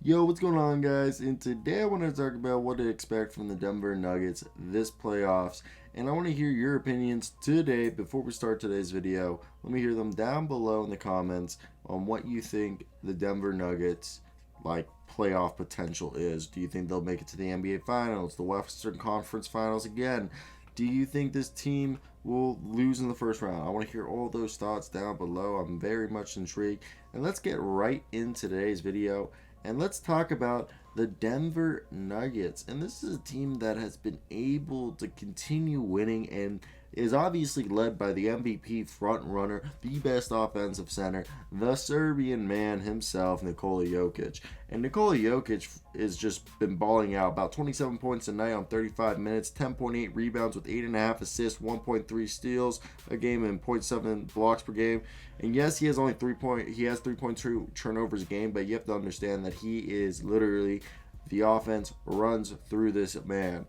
Yo, what's going on, guys? And today I want to talk about what to expect from the Denver Nuggets this playoffs. And I want to hear your opinions today before we start today's video. Let me hear them down below in the comments on what you think the Denver Nuggets playoff potential is. Do you think they'll make it to the NBA Finals, the Western Conference Finals again? Do you think this team will lose in the first round? I want to hear all those thoughts down below. I'm very much intrigued. And let's get right into today's video and let's talk about the Denver Nuggets. And this is a team that has been able to continue winning and is obviously led by the MVP front runner, the best offensive center, the Serbian man himself, Nikola Jokic. And Nikola Jokic has just been balling out about 27 points a night on 35 minutes, 10.8 rebounds with 8.5 assists, 1.3 steals a game, and 0.7 blocks per game. And yes, he has 3.2 turnovers a game, but you have to understand that he is literally the offense runs through this man.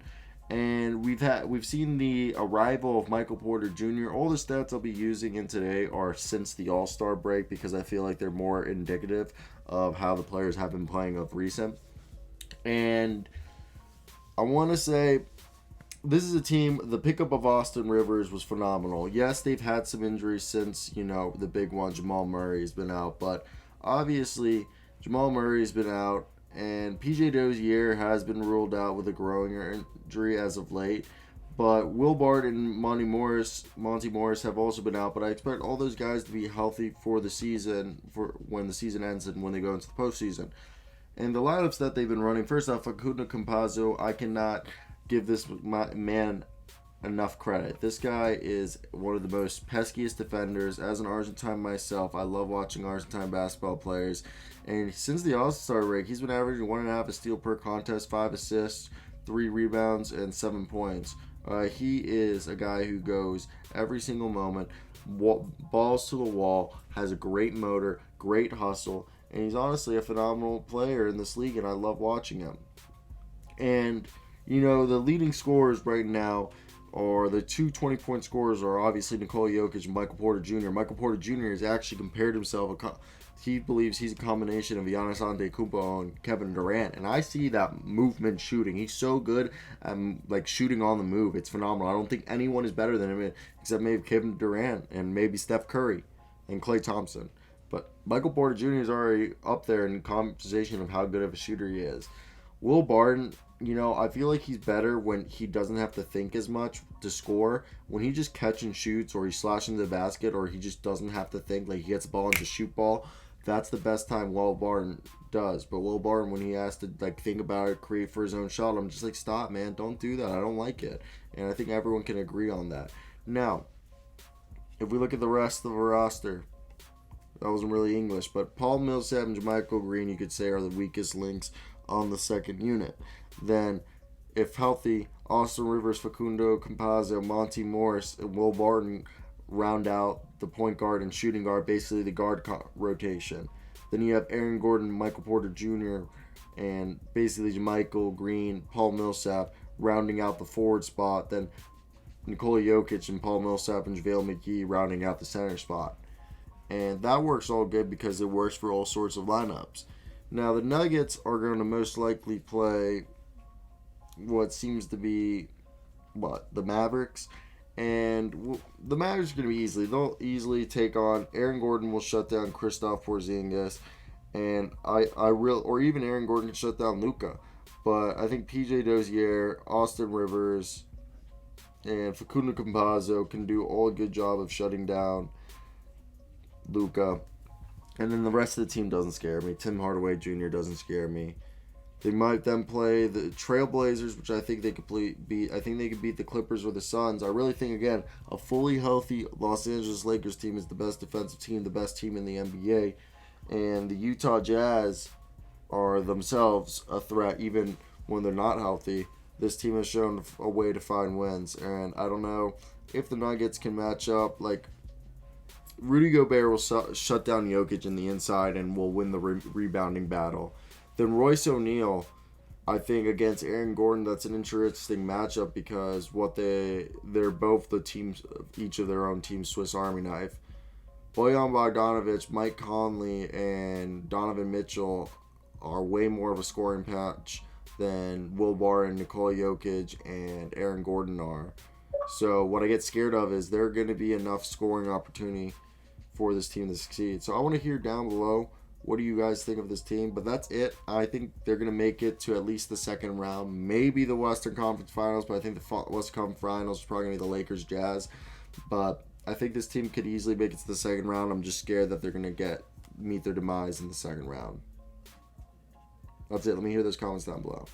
And we've seen the arrival of Michael Porter Jr. All the stats I'll be using in today are since the All-Star break because I feel like they're more indicative of how the players have been playing of recent. And I want to say this is a team. The pickup of Austin Rivers was phenomenal. Yes, they've had some injuries since the big one. Jamal Murray has been out, but obviously Jamal Murray's been out, and PJ Dozier has been ruled out with a growing injury as of late. But Will Bard and Monty Morris have also been out. But I expect all those guys to be healthy for the season, for when the season ends and when they go into the postseason. And the lineups that they've been running, first off, Facundo Campazzo, I cannot give this man enough credit. This guy is one of the most peskiest defenders. As an Argentine myself, I love watching Argentine basketball players. And since the All-Star break, he's been averaging 1.5 steal per contest, 5 assists, 3 rebounds, and 7 points. He is a guy who goes every single moment, balls to the wall, has a great motor, great hustle, and he's honestly a phenomenal player in this league, and I love watching him. And the leading scorers right now are the two 20-point scorers are obviously Nikola Jokic and Michael Porter Jr. Michael Porter Jr. has actually compared himself. He believes he's a combination of Giannis Antetokounmpo and Kevin Durant, and I see that movement shooting. He's so good at shooting on the move. It's phenomenal. I don't think anyone is better than him except maybe Kevin Durant and maybe Steph Curry and Klay Thompson. But Michael Porter Jr. is already up there in conversation of how good of a shooter he is. Will Barton, I feel like he's better when he doesn't have to think as much to score. When he just catch and shoots, or he slashes into the basket, or he just doesn't have to think, like he gets the ball and just shoot ball, that's the best time Will Barton does. But Will Barton, when he has to think about it, create for his own shot, I'm just like, stop, man, don't do that. I don't like it. And I think everyone can agree on that. Now, if we look at the rest of the roster, that wasn't really English, but Paul Millsap and JaMychal Green, you could say, are the weakest links on the second unit. Then, if healthy, Austin Rivers, Facundo Campazzo, Monty Morris, and Will Barton round out the point guard and shooting guard, basically the guard rotation. Then you have Aaron Gordon, Michael Porter Jr., and basically JaMychal Green, Paul Millsap rounding out the forward spot. Then Nikola Jokic and Paul Millsap and JaVale McGee rounding out the center spot. And that works all good because it works for all sorts of lineups. Now, the Nuggets are going to most likely play what seems to be, the Mavericks. And the Mavericks are going to be they'll easily take on, Aaron Gordon will shut down Kristaps Porzingis. And or even Aaron Gordon can shut down Luka. But I think PJ Dozier, Austin Rivers, and Facundo Campazzo can do all a good job of shutting down Luka. And then the rest of the team doesn't scare me. Tim Hardaway Jr. doesn't scare me. They might then play the Trailblazers, which I think they could beat. I think they could beat the Clippers or the Suns. I really think, again, a fully healthy Los Angeles Lakers team is the best defensive team, the best team in the NBA. And the Utah Jazz are themselves a threat even when they're not healthy. This team has shown a way to find wins. And I don't know if the Nuggets can match up. Rudy Gobert will shut down Jokic in the inside and will win the rebounding battle. Then Royce O'Neal, I think against Aaron Gordon, that's an interesting matchup because they're both the teams, each of their own team, Swiss Army knife. Bojan Bogdanovic, Mike Conley, and Donovan Mitchell are way more of a scoring patch than Will Barton, Nikola Jokic, and Aaron Gordon are. So what I get scared of is there going to be enough scoring opportunity for this team to succeed. So I want to hear down below, what do you guys think of this team? But that's it. I think they're going to make it to at least the second round, maybe the Western Conference Finals, but I think the Western Conference Finals is probably going to be the Lakers Jazz. But I think this team could easily make it to the second round. I'm just scared that they're going to meet their demise in the second round. That's it. Let me hear those comments down below.